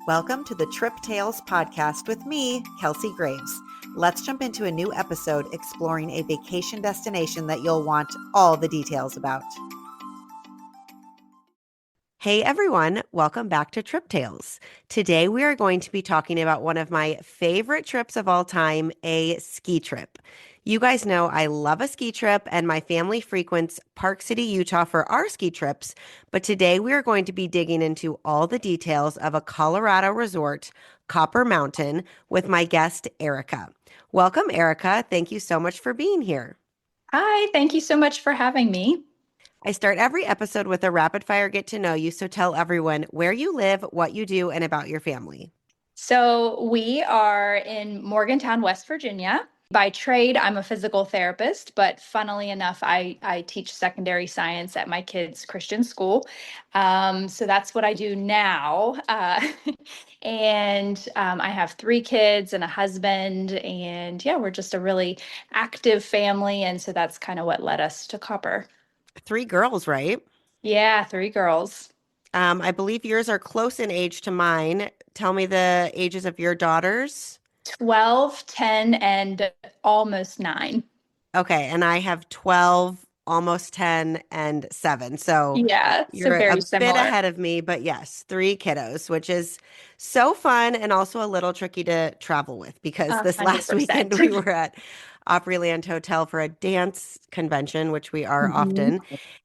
Welcome to the Trip Tales podcast with me, Kelsey Graves. Let's jump into a new episode exploring a vacation destination that you'll want all the details about. Hey everyone, welcome back to Trip Tales. Today we are going to be talking about one of my favorite trips of all time, a ski trip. You guys know I love a ski trip and my family frequents Park City, Utah for our ski trips, but today we are going to be digging into all the details of a Colorado resort, Copper Mountain, with my guest, Erica. Welcome, Erica. Thank you so much for being here. Hi, thank you so much for having me. I start every episode with a rapid fire get to know you, so tell everyone where you live, what you do, and about your family. So, we are in Morgantown, West Virginia. By trade, I'm a physical therapist, but funnily enough, I teach secondary science at my kids' Christian school. So that's what I do now. And I have three kids and a husband. And yeah, we're just a really active family. And so that's kind of what led us to Copper. Three girls, right? Yeah, three girls. I believe yours are close in age to mine. Tell me the ages of your daughters. 12, 10, and almost 9. Okay, and I have 12, almost 10, and 7. So Yeah, so you're a very bit similar. ahead of me, but yes, three kiddos, which is so fun and also a little tricky to travel with because this last weekend 100%. we were at Opryland Hotel for a dance convention, which we are Mhm. often.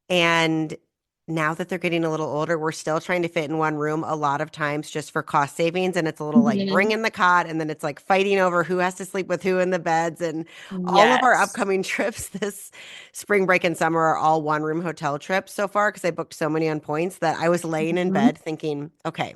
And now that they're getting a little older, we're still trying to fit in one room a lot of times just for cost savings. And it's a little like bring Mhm. in the cot, and then it's like fighting over who has to sleep with who in the beds. And all of our Yes. upcoming trips this spring break and summer are all one room hotel trips so far because I booked so many on points that I was laying in Mhm. bed thinking, okay,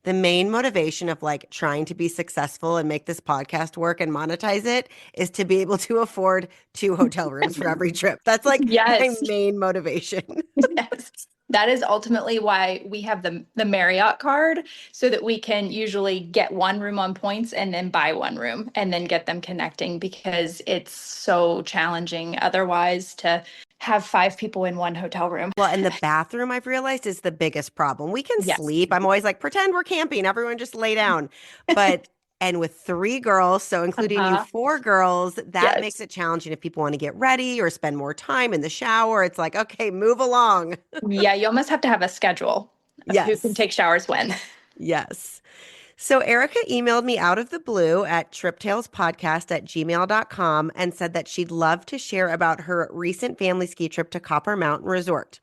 the main motivation of like trying to be successful and make this podcast work and monetize it is to be able to afford 2 hotel rooms for every trip. That's like my Yes. main motivation. Yes. That is ultimately why we have the Marriott card so that we can usually get one room on points and then buy one room and then get them connecting because it's so challenging otherwise to have 5 people in one hotel room. Well, and the bathroom I've realized is the biggest problem. We can Yes. sleep. I'm always like, pretend we're camping. Everyone just lay down. But, and with three girls, so including you, Uh-huh. four girls, that makes Yes. it challenging if people want to get ready or spend more time in the shower. It's like, okay, move along. Yeah, you almost have to have a schedule of who can Yes. take showers when. Yes. So Erica emailed me out of the blue at triptalespodcast@gmail.com and said that she'd love to share about her recent family ski trip to Copper Mountain Resort.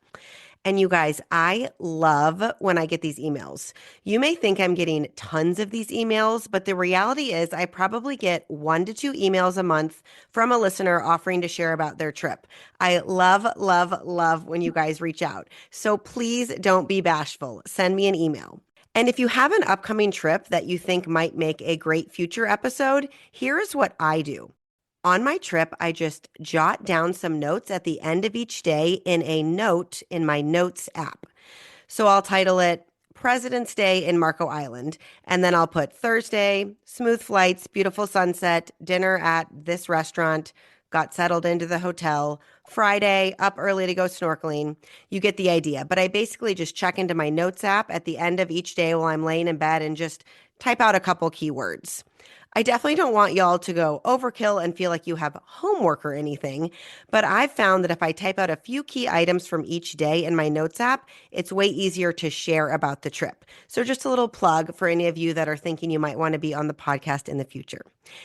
And you guys, I love when I get these emails. You may think I'm getting tons of these emails, but the reality is I probably get 1 to 2 emails a month from a listener offering to share about their trip. I love, love, love when you guys reach out. So please don't be bashful. Send me an email. And if you have an upcoming trip that you think might make a great future episode, here's what I do. On my trip, I just jot down some notes at the end of each day in a note in my notes app. So I'll title it President's Day in Marco Island. And then I'll put Thursday, smooth flights, beautiful sunset, dinner at this restaurant, got settled into the hotel. Friday, up early to go snorkeling. You get the idea. But I basically just check into my notes app at the end of each day while I'm laying in bed and just type out a couple keywords. I definitely don't want y'all to go overkill and feel like you have homework or anything, but I've found that if I type out a few key items from each day in my notes app, it's way easier to share about the trip. So just a little plug for any of you that are thinking you might want to be on the podcast in the future.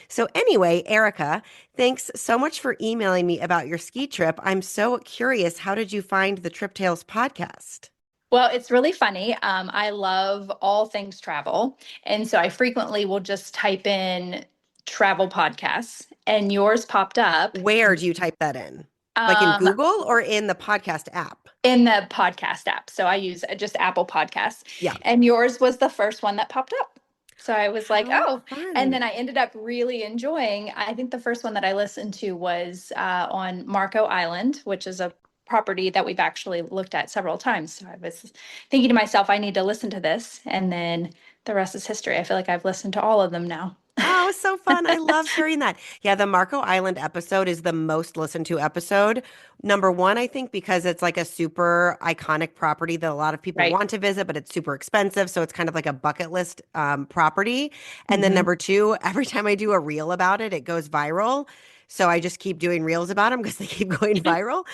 So anyway, Erica, thanks so much for emailing me about your ski trip. I'm so curious, how did you find the Trip Tales podcast? Well, it's really funny. I love all things travel. And so I frequently will just type in travel podcasts, and yours popped up Where do you type that in? Like in um, Google or in the podcast app? in the podcast app. So I use just Apple Podcasts, Yeah. and yours was the first one that popped up. So I was like, How oh, and fun. then I ended up really enjoying. I think the first one that I listened to was on Marco Island, which is a property that we've actually looked at several times. So I was thinking to myself, I need to listen to this, and then the rest is history. I feel like I've listened to all of them now. Oh, was so fun. I loved hearing that. Yeah, the Marco Island episode is the most listened to episode. Number one, I think, because it's like a super iconic property that a lot of people Right. want to visit, but it's super expensive. So it's kind of like a bucket list property. And then Hmm. number two, every time I do a reel about it, it goes viral. So I just keep doing reels about them because they keep going viral.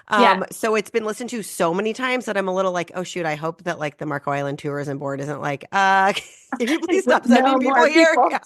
Yeah. So it's been listened to so many times that I'm a little like, oh shoot, I hope that like the Marco Island Tourism Board isn't like, can you please stop sending No people more here? people. Yeah.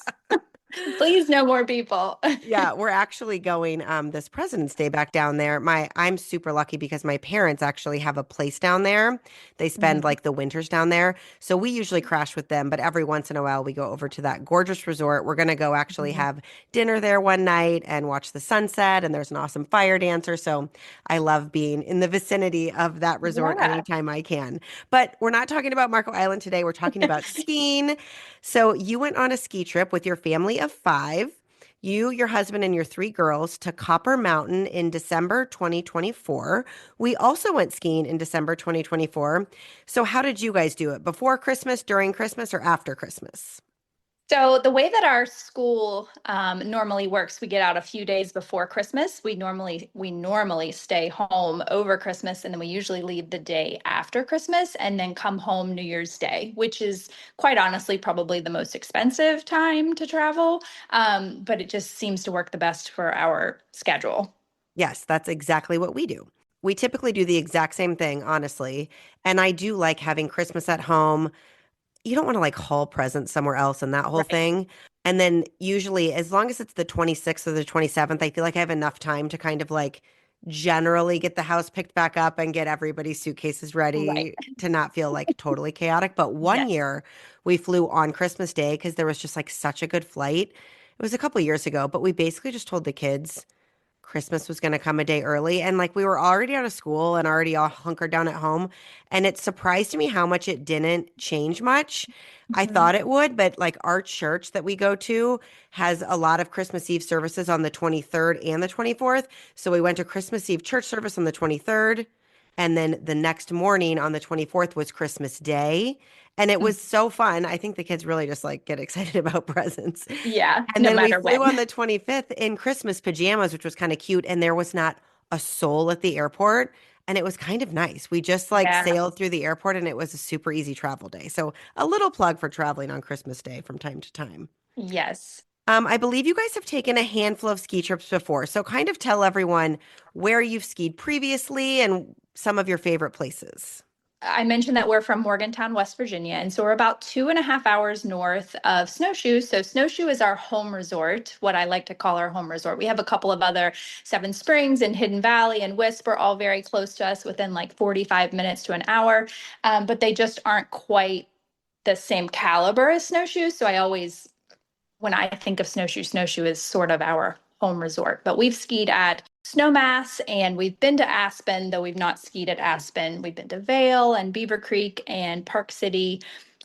Please, no more people. Yeah, we're actually going this President's Day back down there. I'm super lucky because my parents actually have a place down there. They spend Mhm. like the winters down there. So we usually crash with them, but every once in a while we go over to that gorgeous resort. We're going to go actually Mhm. have dinner there one night and watch the sunset, and there's an awesome fire dancer. So I love being in the vicinity of that resort Yeah. anytime I can. But we're not talking about Marco Island today. We're talking about skiing. So you went on a ski trip with your family of five. You, your husband, and your three girls to Copper Mountain in December 2024. We also went skiing in December 2024. So, how did you guys do it? Before Christmas, during Christmas, or after Christmas? So the way that our school normally works, we get out a few days before Christmas. We normally stay home over Christmas, and then we usually leave the day after Christmas, and then come home New Year's Day, which is quite honestly probably the most expensive time to travel. But it just seems to work the best for our schedule. Yes, that's exactly what we do. We typically do the exact same thing, honestly. And I do like having Christmas at home. You don't want to like haul presents somewhere else and that whole Right. thing. And then usually, as long as it's the 26th or the 27th, I feel like I have enough time to kind of like generally get the house picked back up and get everybody's suitcases Right. ready to not feel like totally chaotic. But one Yes. year we flew on Christmas Day because there was just like such a good flight. It was a couple years ago, but we basically just told the kids Christmas was going to come a day early. And like we were already out of school and already all hunkered down at home. And it surprised me how much it didn't change much. I Mhm. thought it would, but like our church that we go to has a lot of Christmas Eve services on the 23rd and the 24th. So we went to Christmas Eve church service on the 23rd. And then the next morning on the 24th was Christmas Day. And it was so fun. I think the kids really just like get excited about presents. Yeah, And no then we matter flew on when. the 25th in Christmas pajamas, which was kind of cute. And there was not a soul at the airport. And it was kind of nice. We just like Yeah. sailed through the airport and it was a super easy travel day. So, a little plug for traveling on Christmas Day from time to time. Yes. I believe you guys have taken a handful of ski trips before. So, kind of tell everyone where you've skied previously and some of your favorite places. I mentioned that we're from Morgantown, West Virginia, and so we're about 2.5 hours north of Snowshoe. So Snowshoe is our home resort, what I like to call our home resort. We have a couple of other Seven Springs and Hidden Valley and Whisper, all very close to us, within like 45 minutes to an hour, but they just aren't quite the same caliber as Snowshoe. So I always, when I think of Snowshoe, Snowshoe is sort of our home resort. But we've skied at Snowmass and we've been to Aspen, though we've not skied at Aspen. We've been to Vail and Beaver Creek and Park City.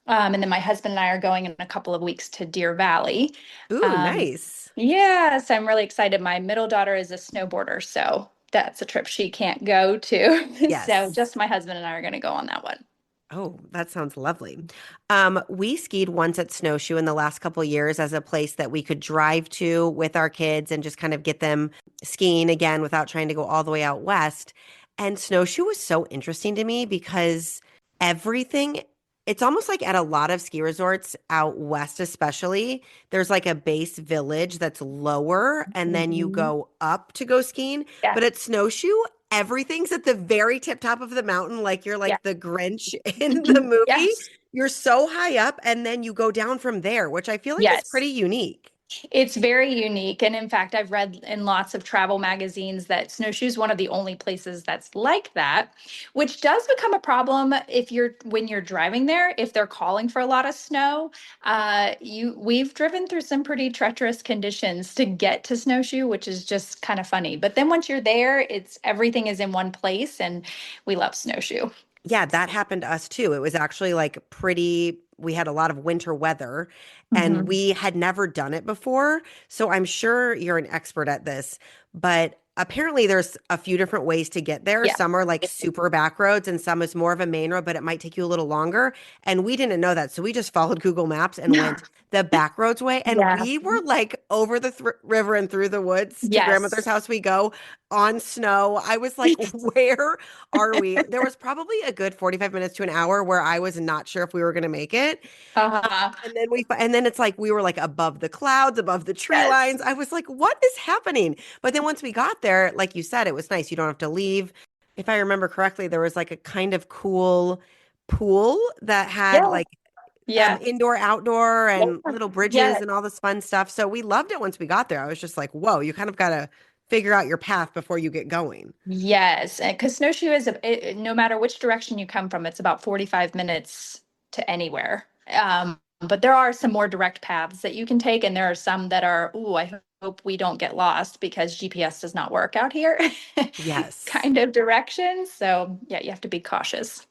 And then my husband and I are going in a couple of weeks to Deer Valley. Ooh, Um, nice. yes, I'm really excited. My middle daughter is a snowboarder, so that's a trip she can't go to. So Yes. just my husband and I are going to go on that one. Oh, that sounds lovely. We skied once at Snowshoe in the last couple years as a place that we could drive to with our kids and just kind of get them skiing again without trying to go all the way out west. And Snowshoe was so interesting to me because everything, it's almost like at a lot of ski resorts out west, especially, there's like a base village that's lower and then you Mhm. go up to go skiing. Yeah, But at Snowshoe, everything's at the very tip top of the mountain, like you're yeah, like the Grinch in the movie. yes. You're so high up, and then you go down from there, which I feel like is Yes. pretty unique. It's very unique. And in fact, I've read in lots of travel magazines that Snowshoe is one of the only places that's like that, which does become a problem if you're when you're driving there, if they're calling for a lot of snow. We've driven through some pretty treacherous conditions to get to Snowshoe, which is just kind of funny. But then once you're there, it's everything is in one place and we love Snowshoe. Yeah, that happened to us too. It was actually like pretty, we had a lot of winter weather and Mhm. we had never done it before. So I'm sure you're an expert at this, but apparently there's a few different ways to get there. Yeah. Some are like super back roads and some is more of a main road, but it might take you a little longer. And we didn't know that. So we just followed Google Maps and went the back roads way. And Yeah. we were like over the river and through the woods to grandmother's Yes. house we go on snow. I was like, where are we? There was probably a good 45 minutes to an hour where I was not sure if we were going to make it. Uh-huh. And then it's like we were like above the clouds, above the tree Yes. lines. I was like, what is happening? But then once we got there, like you said, it was nice. You don't have to leave. If I remember correctly, there was like a kind of cool pool that had Yeah. like Yeah. indoor, outdoor, and little bridges Yeah. and all this fun stuff. So we loved it once we got there. I was just like, whoa, you kind of got to figure out your path before you get going. Yes, because snowshoe is no matter which direction you come from, it's about 45 minutes to anywhere. But there are some more direct paths that you can take, and there are some that are, ooh, I hope we don't get lost because GPS does not work out here, Yes. kind of directions. So yeah, you have to be cautious.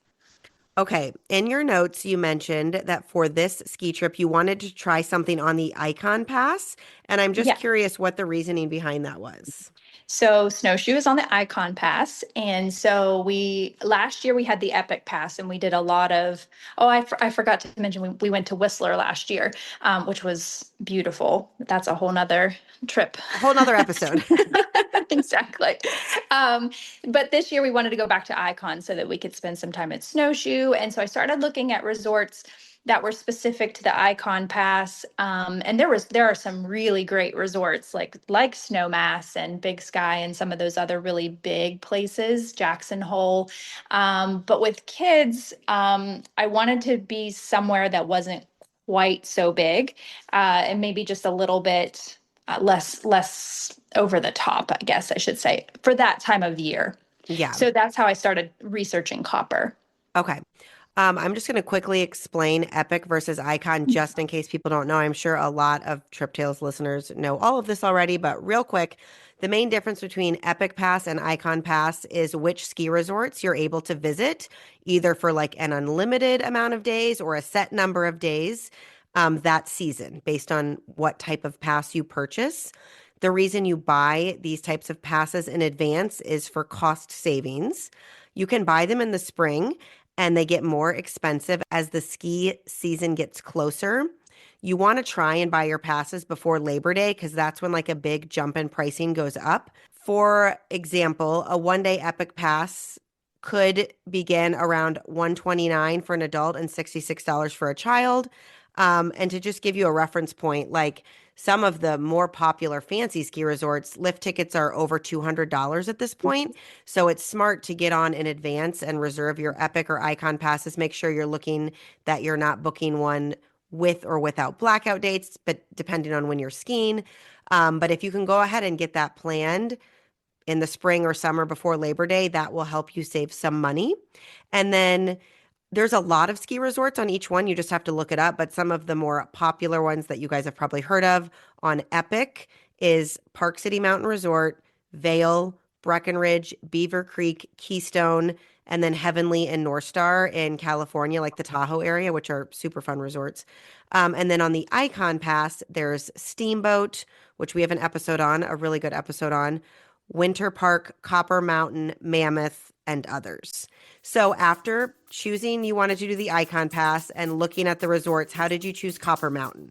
Okay. In your notes, you mentioned that for this ski trip, you wanted to try something on the Icon Pass. And I'm just Yeah. curious what the reasoning behind that was. So snowshoe is on the IKON pass. And so we last year we had the Epic Pass and we did a lot of, oh, I forgot to mention we went to Whistler last year, which was beautiful. That's a whole nother trip. A whole nother episode. Exactly. Um, but this year we wanted to go back to IKON so that we could spend some time at Snowshoe. And so I started looking at resorts that were specific to the Icon Pass. And there are some really great resorts like Snowmass and Big Sky and some of those other really big places, Jackson Hole. But with kids, I wanted to be somewhere that wasn't quite so big, and maybe just a little bit less over the top, I guess I should say, for that time of year. Yeah. So that's how I started researching copper. Okay. I'm just going to quickly explain Epic versus Icon just in case people don't know. I'm sure a lot of Trip Tales listeners know all of this already, but real quick, the main difference between Epic Pass and Icon Pass is which ski resorts you're able to visit, either for like an unlimited amount of days or a set number of days that season, based on what type of pass you purchase. The reason you buy these types of passes in advance is for cost savings. You can buy them in the spring and they get more expensive as the ski season gets closer. You want to try and buy your passes before Labor Day because that's when like a big jump in pricing goes up. For example, a 1 day Epic Pass could begin around $129 for an adult and $66 for a child. And to just give you a reference point, like some of the more popular fancy ski resorts, lift tickets are over $200 at this point. So it's smart to get on in advance and reserve your Epic or Icon passes. Make sure you're looking that you're not booking one with or without blackout dates, but depending on when you're skiing. But if you can go ahead and get that planned in the spring or summer before Labor Day, that will help you save some money. And then there's a lot of ski resorts on each one. You just have to look it up. But some of the more popular ones that you guys have probably heard of on Epic is Park City Mountain Resort, Vail, Breckenridge, Beaver Creek, Keystone, and then Heavenly and North Star in California, like the Tahoe area, which are super fun resorts. And then on the Icon Pass, there's Steamboat, which we have an episode on, a really good episode on, Winter Park, Copper Mountain, Mammoth, and others. So after choosing you wanted to do the Icon Pass and looking at the resorts, how did you choose Copper Mountain?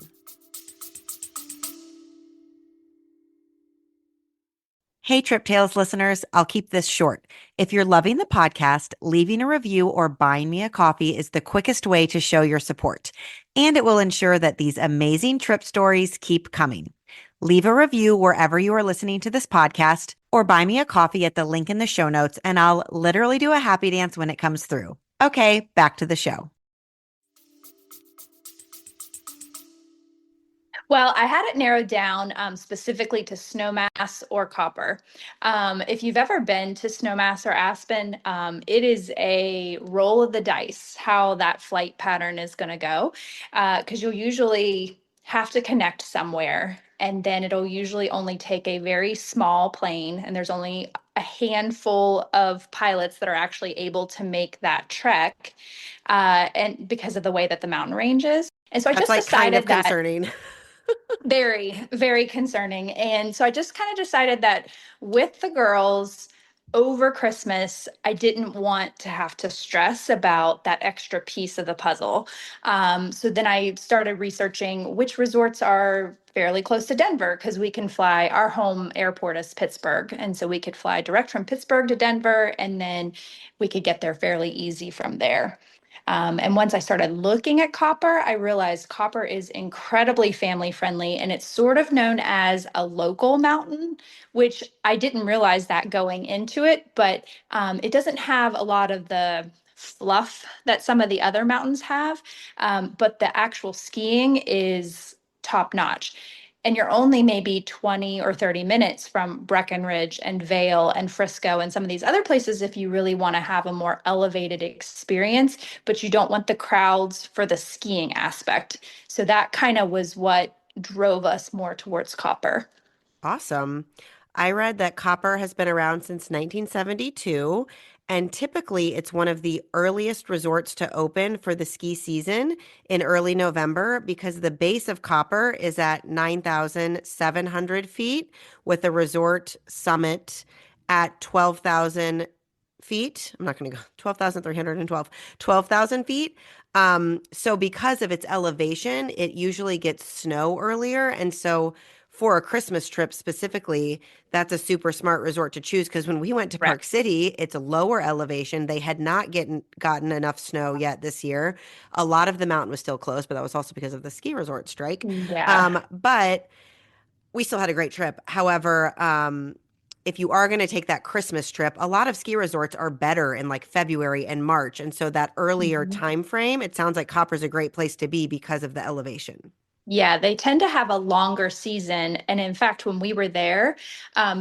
Hey, Trip Tales listeners, I'll keep this short. If you're loving the podcast, leaving a review or buying me a coffee is the quickest way to show your support. And it will ensure that these amazing trip stories keep coming. Leave a review wherever you are listening to this podcast or buy me a coffee at the link in the show notes, and I'll literally do a happy dance when it comes through. Okay, back to the show. Well, I had it narrowed down specifically to Snowmass or Copper. If you've ever been to Snowmass or Aspen, it is a roll of the dice how that flight pattern is going to go, because you'll usually have to connect somewhere, and then it'll usually only take a very small plane, and there's only a handful of pilots that are actually able to make that trek, and because of the way that the mountain range is. And so I That's just like kind of decided that concerning. Very, very concerning. And so I just kind of decided that with the girls over Christmas, I didn't want to have to stress about that extra piece of the puzzle. So then I started researching which resorts are fairly close to Denver because we can fly. Our home airport is Pittsburgh. And so we could fly direct from Pittsburgh to Denver, and then we could get there fairly easy from there. And once I started looking at Copper, I realized Copper is incredibly family friendly, and it's sort of known as a local mountain, which I didn't realize that going into it, but it doesn't have a lot of the fluff that some of the other mountains have, but the actual skiing is top notch. And you're only maybe 20 or 30 minutes from Breckenridge and Vail and Frisco and some of these other places if you really want to have a more elevated experience, but you don't want the crowds for the skiing aspect. So that kind of was what drove us more towards Copper. Awesome. I read that copper has been around since 1972, and typically it's one of the earliest resorts to open for the ski season in early November because the base of copper is at 9,700 feet, with a resort summit at 12,000 feet. I'm not going to go 12,312, 12,000 feet. So because of its elevation, it usually gets snow earlier. And so for a Christmas trip specifically, that's a super smart resort to choose because when we went to Right. Park City, it's a lower elevation. They had not gotten enough snow yet this year. A lot of the mountain was still closed, but that was also because of the ski resort strike. Yeah. But we still had a great trip. However, if you are going to take that Christmas trip, a lot of ski resorts are better in like February and March. And so that earlier Mhm. time frame, it sounds like Copper's a great place to be because of the elevation. Yeah, they tend to have a longer season. And in fact, when we were there,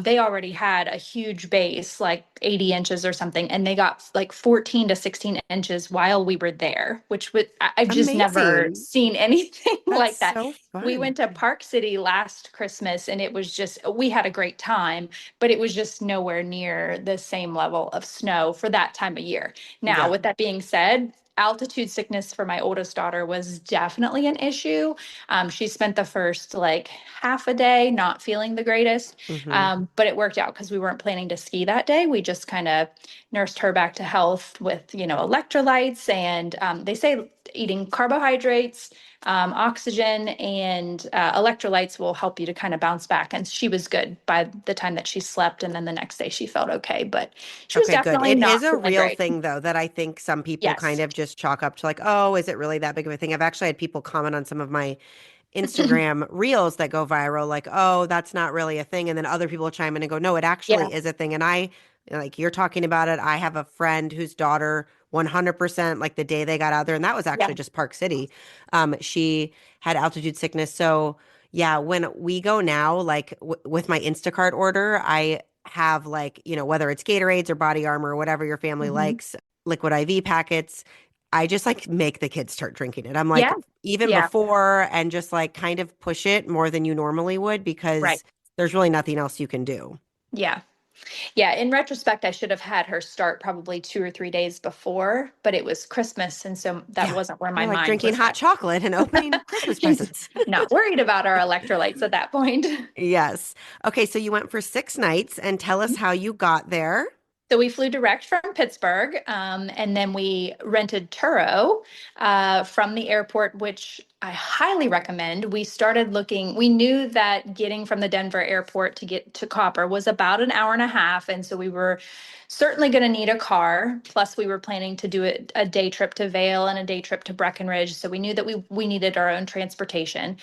they already had a huge base, like 80 inches or something, and they got like 14 to 16 inches while we were there, which would, I've just never Amazing. seen anything That's like that. so We fun. went to Park City last Christmas and it was just, we had a great time, but it was just nowhere near the same level of snow for that time of year. Now, Yeah. with that being said, altitude sickness for my oldest daughter was definitely an issue. She spent the first like half a day not feeling the greatest, Hmm. but it worked out because we weren't planning to ski that day. We just kind of nursed her back to health with, electrolytes, and they say eating carbohydrates, oxygen, and electrolytes will help you to kind of bounce back. And she was good by the time that she slept, and then the next day she felt okay, but she was Okay, good. definitely It is not a feeling real great. thing, though, that I think some people kind Yes. of just chalk up to like, oh, is it really that big of a thing? I've actually had people comment on some of my Instagram reels that go viral, like, oh, that's not really a thing. And then other people chime in and go, no, it Yeah. actually is a thing. And like, you're talking about it. I have a friend whose daughter, 100%, like the day they got out there, and that was Yeah. actually just Park City. She had altitude sickness. So, yeah, when we go now, like with my Instacart order, I have like, whether it's Gatorades or Body Armor or whatever your family Mhm. likes, liquid IV packets. I just like make the kids start drinking it. I'm like, Yeah. even Yeah. before, and just like kind of push it more than you normally would Right. because there's really nothing else you can do. Yeah. Yeah, in retrospect, I should have had her start probably 2 or 3 days before, but it was Christmas, and so that Yeah. wasn't where my You're like mind drinking was hot at. chocolate and opening Christmas presents. Not worried about our electrolytes at that point. Yes. Okay, so you went for 6 nights and tell us how you got there. So we flew direct from Pittsburgh, and then we rented Turo from the airport, which I highly recommend. We started looking, we knew that getting from the Denver airport to get to Copper was about an hour and a half. And so we were certainly going to need a car. Plus, we were planning to do a day trip to Vail and a day trip to Breckenridge. So we knew that we needed our own transportation.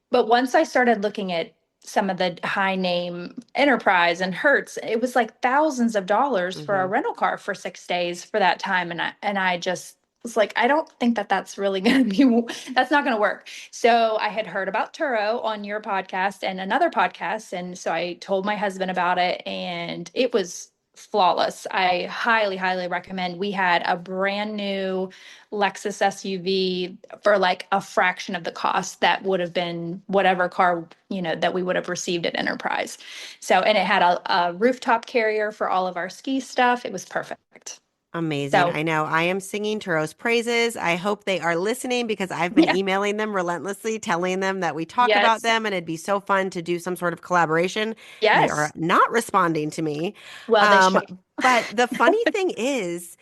But once I started looking at some of the high name Enterprise and Hertz, it was like thousands of dollars for a Hmm. rental car for 6 days for that time. And I just was like, I don't think that that's really going to be, that's not going to work. So I had heard about Turo on your podcast and another podcast. And so I told my husband about it, and it was flawless. I highly, highly recommend. We had a brand new Lexus SUV for like a fraction of the cost that would have been whatever car, that we would have received at Enterprise. So, and it had a rooftop carrier for all of our ski stuff. It was perfect. Amazing. So, I know I am singing Turo's praises. I hope they are listening because I've been yeah, emailing them relentlessly, telling them that we talk about yes, them and it'd be so fun to do some sort of collaboration. And they are yes. not responding to me. Well, they Um, should. but the funny thing is,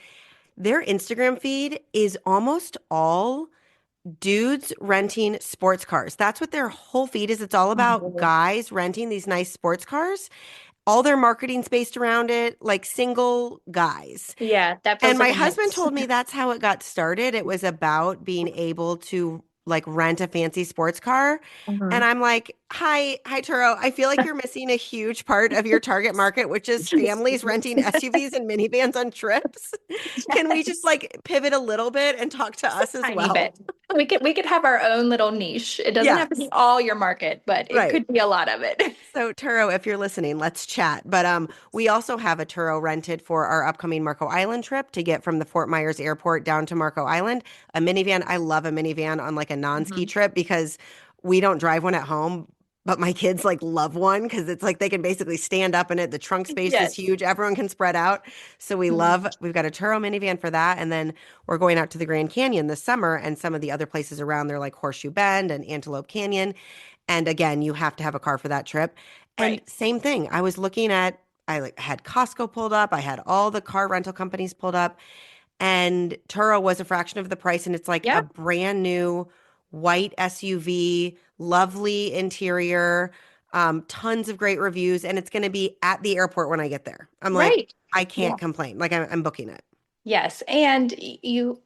their Instagram feed is almost all dudes renting sports cars. That's what their whole feed is. It's all about Oh, guys renting these nice sports cars. All their marketing's based around it, like single guys. yeah, that And feels like my a husband mix. told me that's how it got started. It was about being able to like rent a fancy sports car. And Mhm. I'm like, hi, Turo. I feel like you're missing a huge part of your target market, which is families renting SUVs and minivans on trips. Can we just Yes. like pivot a little bit and talk to Just a us as tiny well? bit. We could have our own little niche. It doesn't have to be Yes, all your market, but it right. could be a lot of it. So Turo, if you're listening, let's chat. But we also have a Turo rented for our upcoming Marco Island trip to get from the Fort Myers airport down to Marco Island. A minivan. I love a minivan on like a non-ski Mhm. trip because we don't drive one at home, but my kids like love one because it's like they can basically stand up in it. The trunk space is Yes. huge. Everyone can spread out. So Mhm. we've got a Turo minivan for that. And then we're going out to the Grand Canyon this summer and some of the other places around there like Horseshoe Bend and Antelope Canyon. And again, you have to have a car for that trip. And Right. same thing. I was looking at, I like had Costco pulled up. I had all the car rental companies pulled up, and Turo was a fraction of the price. And it's like a Yep. brand new white SUV, lovely interior, tons of great reviews, and it's going to be at the airport when I get there. I'm like, Right. I Yeah. can't complain. Like I'm booking it. Yes. And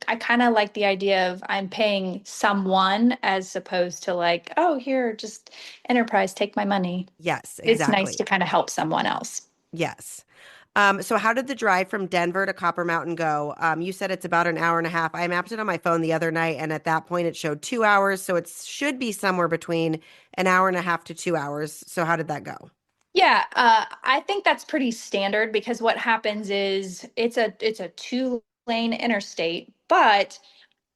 I kind of like the idea of I'm paying someone as opposed to like, oh, here, just enterprise, take my money. Yes, It's nice exactly. to kind of help someone else. Yes. So how did the drive from Denver to Copper Mountain go? You said it's about an hour and a half. I mapped it on my phone the other night, and at that point it showed 2 hours. So it should be somewhere between an hour and a half to 2 hours. So how did that go? Yeah, I think that's pretty standard because what happens is it's a two lane interstate, but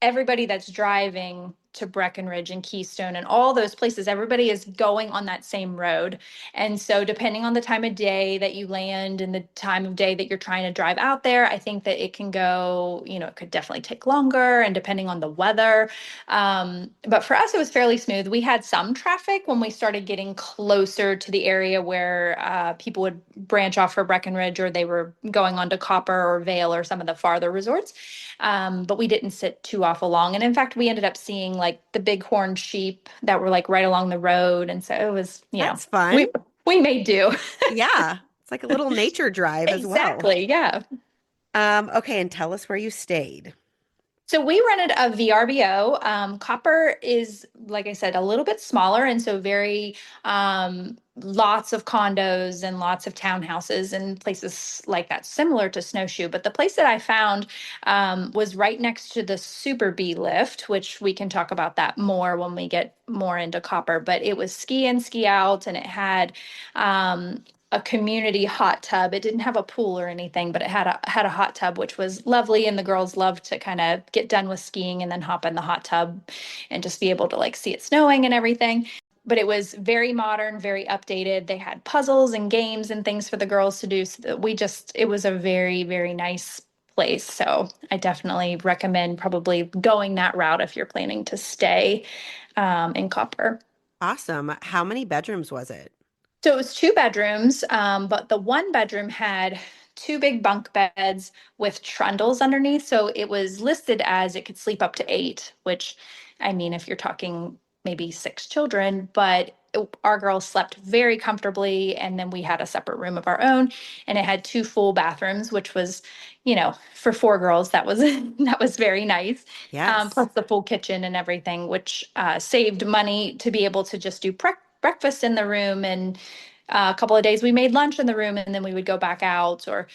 everybody that's driving to Breckenridge and Keystone and all those places, everybody is going on that same road. And so, depending on the time of day that you land and the time of day that you're trying to drive out there, I think that it can go, it could definitely take longer and depending on the weather. But for us, it was fairly smooth. We had some traffic when we started getting closer to the area where people would branch off for Breckenridge or they were going on to Copper or Vail or some of the farther resorts. But we didn't sit too awful long. And in fact, we ended up seeing like the bighorn sheep that were like right along the road. And so it was, That's fun. we made do. Yeah. It's like a little nature drive as well. Exactly. Yeah. Okay, and tell us where you stayed. So we rented a VRBO. Copper is, like I said, a little bit smaller, and so very lots of condos and lots of townhouses and places like that, similar to Snowshoe. But the place that I found was right next to the Super B lift, which we can talk about that more when we get more into Copper. But it was ski in, ski out, and it had a community hot tub. It didn't have a pool or anything, but it had a hot tub, which was lovely. And the girls loved to kind of get done with skiing and then hop in the hot tub and just be able to like see it snowing and everything. But it was very modern, very updated. They had puzzles and games and things for the girls to do. So that it was a very, very nice place. So I definitely recommend probably going that route if you're planning to stay in Copper. Awesome. How many bedrooms was it? So it was two bedrooms, but the one bedroom had two big bunk beds with trundles underneath. So it was listed as it could sleep up to eight, which, I mean, if you're talking maybe six children, but our girls slept very comfortably. And then we had a separate room of our own, and it had two full bathrooms, which was, for four girls, that was that was very nice. Yes. Plus the full kitchen and everything, which saved money to be able to just do breakfast in the room. And a couple of days we made lunch in the room and then we would go back out or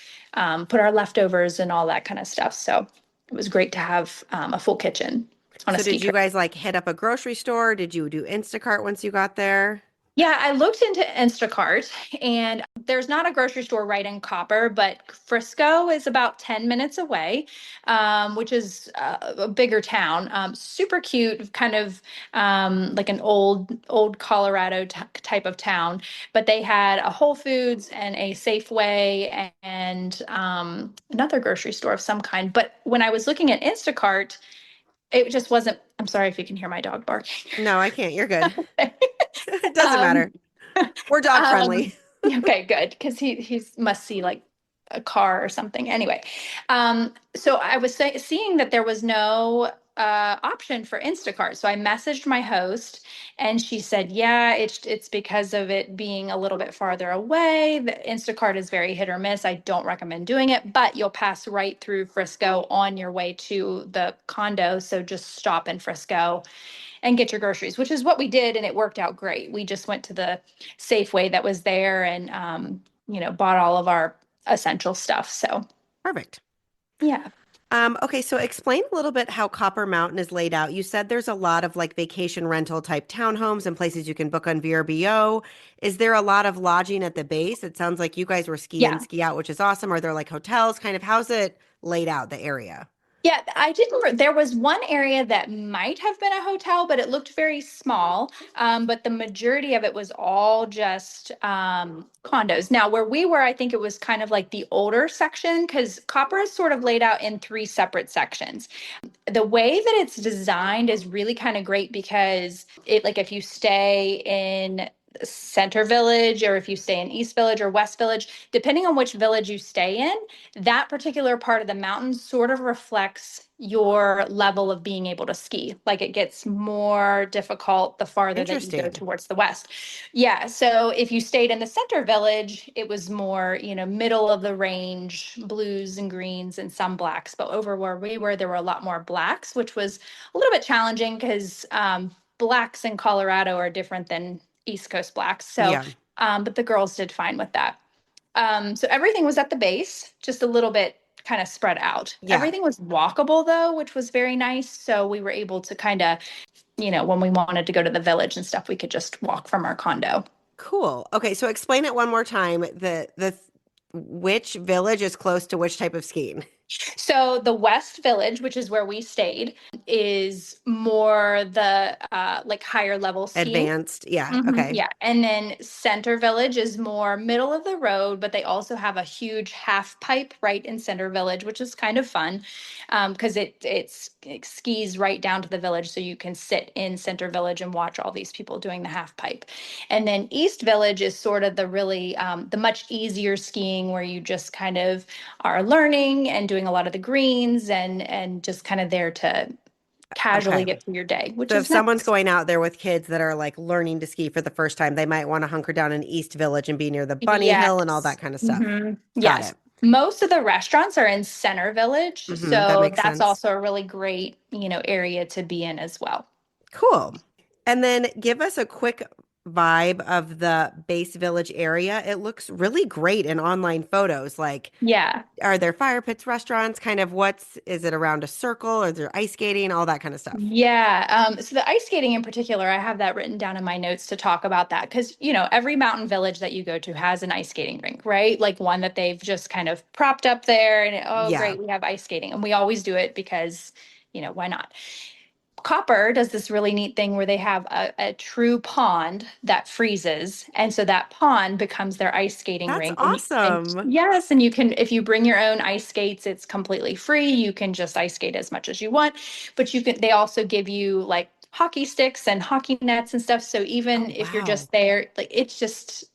put our leftovers and all that kind of stuff. So it was great to have a full kitchen on a So ski did you trip. guys like hit up a grocery store? Did you do Instacart once you got there? Yeah, I looked into Instacart and there's not a grocery store right in Copper, but Frisco is about 10 minutes away, which is a bigger town. Super cute, kind of like an old Colorado type of town. But they had a Whole Foods and a Safeway and another grocery store of some kind. But when I was looking at Instacart, it just wasn't. I'm sorry if you can hear my dog barking. No, I can't. You're good. It doesn't Um, matter. We're dog friendly. okay, good, because he must see like a car or something. Anyway, so I was seeing that there was no option for Instacart. So I messaged my host, and she said, "Yeah, it's because of it being a little bit farther away. The Instacart is very hit or miss. I don't recommend doing it, but you'll pass right through Frisco on your way to the condo. So just stop in Frisco and get your groceries," which is what we did, and it worked out great. We just went to the Safeway that was there and bought all of our essential stuff. So Perfect. yeah. Okay, so explain a little bit how Copper Mountain is laid out. You said there's a lot of like vacation rental type townhomes and places you can book on VRBO. Is there a lot of lodging at the base? It sounds like you guys were ski in, Yeah. ski out, which is awesome. Are there like hotels? Kind of how's it laid out, the area? Yeah, I didn't. There was one area that might have been a hotel, but it looked very small. But the majority of it was all just condos. Now, where we were, I think it was kind of like the older section because Copper is sort of laid out in three separate sections. The way that it's designed is really kind of great because it, like, if you stay in Center Village or if you stay in East Village or West Village, depending on which village you stay in, that particular part of the mountain sort of reflects your level of being able to ski. Like it gets more difficult the farther that you go Interesting. towards the west. Yeah. So if you stayed in the center village, it was more, middle of the range, blues and greens and some blacks. But over where we were, there were a lot more blacks, which was a little bit challenging because blacks in Colorado are different than East Coast blacks. So, Yeah. but the girls did fine with that. So everything was at the base, just a little bit kind of spread out. Yeah. Everything was walkable though, which was very nice. So we were able to kind of, when we wanted to go to the village and stuff, we could just walk from our condo. Cool. Okay, so explain it one more time. The which village is close to which type of skiing? So the West Village, which is where we stayed, is more the like higher level skiing. Advanced. Yeah. Okay. Yeah. And then Center Village is more middle of the road, but they also have a huge half pipe right in Center Village, which is kind of fun because it skis right down to the village. So you can sit in Center Village and watch all these people doing the half pipe. And then East Village is sort of the really, the much easier skiing where you just kind of are learning and doing a lot of the greens and just kind of there to casually Okay. get through your day, which So if is someone's nice. going out there with kids that are like learning to ski for the first time, they might want to hunker down in East Village and be near the bunny hill and all that Yes. kind of stuff. Got Yes. it. Most of the restaurants are in Center Village, That so makes that's sense. also a really great, area to be in as well. Cool. And then give us a quick vibe of the base village area. It looks really great in online photos. Like, Yeah. are there fire pits, restaurants? Kind of is it around a circle? Or is there ice skating? All that kind of stuff. Yeah. So the ice skating in particular, I have that written down in my notes to talk about that because, every mountain village that you go to has an ice skating rink, right? Like one that they've just kind of propped up there and, oh, Yeah. great, we have ice skating. And we always do it because, why not? Copper does this really neat thing where they have a true pond that freezes. And so that pond becomes their ice skating That's rink. awesome. Yes, and you can, if you bring your own ice skates, it's completely free. You can just ice skate as much as you want, but they also give you like hockey sticks and hockey nets and stuff. So even Oh, if you're wow. just there, like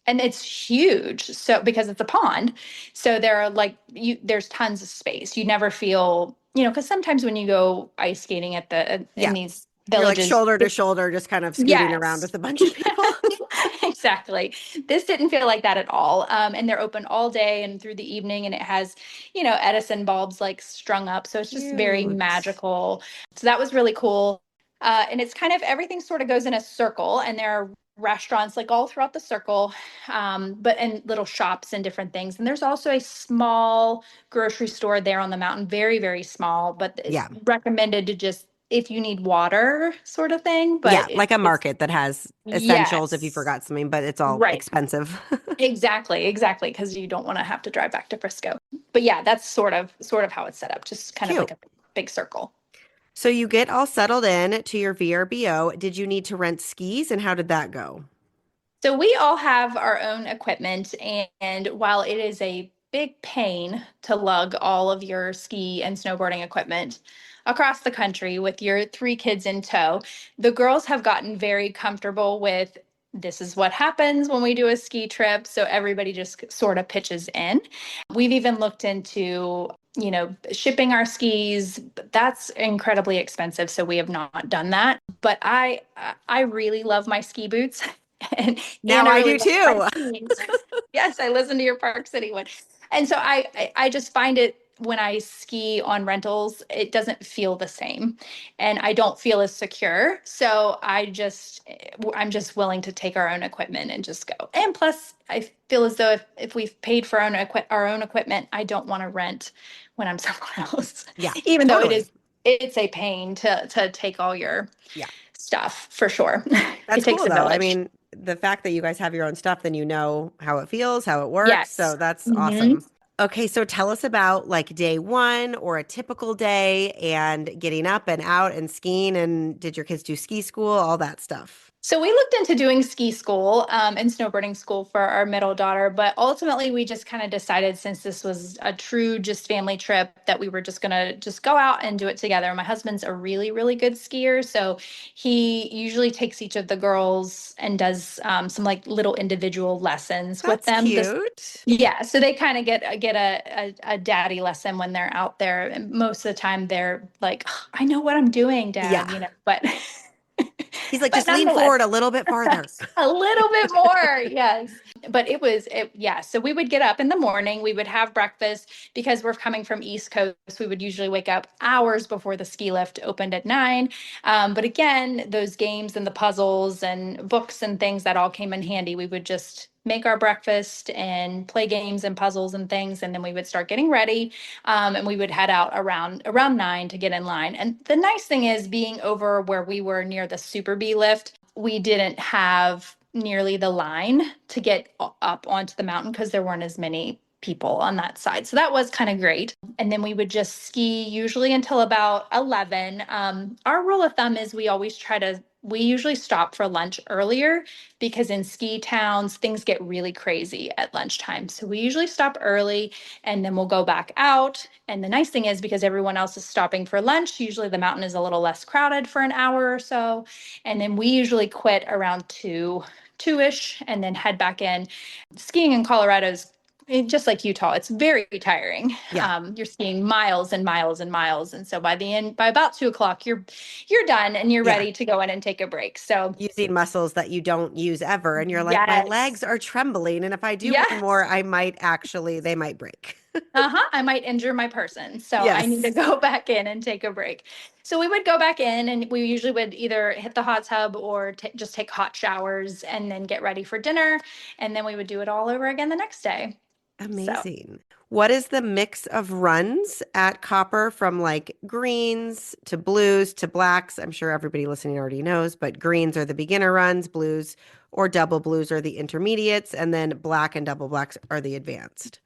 and it's huge. So because it's a pond, so there are like there's tons of space. You never feel, because sometimes when you go ice skating in Yeah. these You're like villages, shoulder to shoulder, just kind of scooting around yes. with a bunch of people. Exactly. This didn't feel like that at all. And they're open all day and through the evening, and it has, Edison bulbs like strung up. So it's just very Cute. magical. So that was really cool. And it's kind of everything sort of goes in a circle, and there are restaurants like all throughout the circle, but and little shops and different things. And there's also a small grocery store there on the mountain, very, very small, but it's Yeah. recommended to just if you need water sort of thing, Yeah, but like a it's market that has essentials if you yes. forgot something, but it's all Right. expensive. Exactly, exactly, because you don't want to have to drive back to Frisco. But yeah, that's sort of how it's set up, just kind of like Cute. a big circle. So you get all settled in to your VRBO. Did you need to rent skis and how did that go? So we all have our own equipment, and while it is a big pain to lug all of your ski and snowboarding equipment across the country with your three kids in tow, the girls have gotten very comfortable with this is what happens when we do a ski trip. So everybody just sort of pitches in. We've even looked into shipping our skis, but that's incredibly expensive, so we have not done that. But I really love my ski boots. And Now I I really do love my too. skis. Yes, I listen to your Park City one. And so I just find it when I ski on rentals, it doesn't feel the same and I don't feel as secure. So I'm just willing to take our own equipment and just go. And plus I feel as though if we've paid for our own equipment, I don't want to rent when I'm somewhere else. Yeah, Even though totally. it's a pain to take all your Yeah. stuff for sure. It That's takes cool a though. I village. mean, the fact that you guys have your own stuff, then you know how it feels, how it works. So Yes. that's hmm awesome. Okay, so tell us about like day one or a typical day and getting up and out and skiing. And did your kids do ski school, all that stuff? So we looked into doing ski school and snowboarding school for our middle daughter, but ultimately we just kind of decided since this was a true just family trip that we were just gonna just go out and do it together. My husband's a really, really good skier, so he usually takes each of the girls and does some like little individual lessons with That's them. This cute. Yeah, so they kind of get a daddy lesson when they're out there, and most of the time they're like, "Ugh, I know what I'm doing, Yeah. Dad," but He's like, but just lean nonetheless, forward a little bit farther. a little bit more, yes. But yeah. So we would get up in the morning, we would have breakfast because we're coming from East Coast. We would usually wake up hours before the ski lift opened at 9. But again, those games and the puzzles and books and things that all came in handy. We would just make our breakfast and play games and puzzles and things, and then we would start getting ready. And we would head out around 9 to get in line. And the nice thing is, being over where we were near the Super B lift, we didn't have nearly the line to get up onto the mountain because there weren't as many people on that side. So that was kind of great. And then we would just ski usually until about 11. Our rule of thumb is we usually stop for lunch earlier because in ski towns, things get really crazy at lunchtime. So we usually stop early and then we'll go back out. And the nice thing is, because everyone else is stopping for lunch, usually the mountain is a little less crowded for an hour or so. And then we usually quit around 2ish, and then head back in. Skiing in Colorado's just like Utah, it's very tiring. Yeah. You're skiing miles and miles and miles, and so by about 2 o'clock, you're done and you're Yeah. ready to go in and take a break. So Using muscles that you don't use ever. And you're like, my legs yes, are trembling. And if I do one yes. more, they might break. Uh-huh. I might injure my person. So I need to Yes. go back in and take a break. So we would go back in and we usually would either hit the hot tub or just take hot showers and then get ready for dinner. And then we would do it all over again the next day. So Amazing. What is the mix of runs at Copper from like greens to blues to blacks? I'm sure everybody listening already knows, but greens are the beginner runs, blues or double blues are the intermediates, and then black and double blacks are the advanced.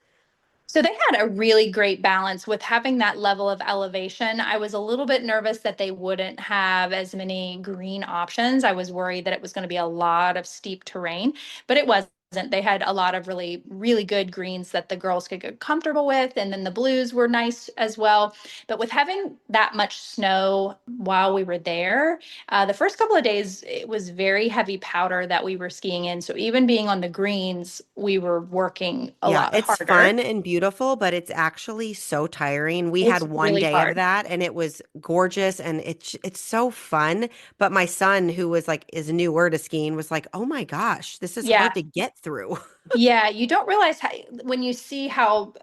So they had a really great balance with having that level of elevation. I was a little bit nervous that they wouldn't have as many green options. I was worried that it was going to be a lot of steep terrain, but it wasn't. They had a lot of really, really good greens that the girls could get comfortable with. And then the blues were nice as well. But with having that much snow while we were there, the first couple of days, it was very heavy powder that we were skiing in. So even being on the greens, we were working a Yeah, lot it's harder. fun and beautiful, but it's actually so tiring. We had It's one really day of hard. that and it was gorgeous and it's so fun. But my son, who was like is newer to skiing, was like, "Oh my gosh, this is hard Yeah. to get through." Yeah, you don't realize how, when you see how,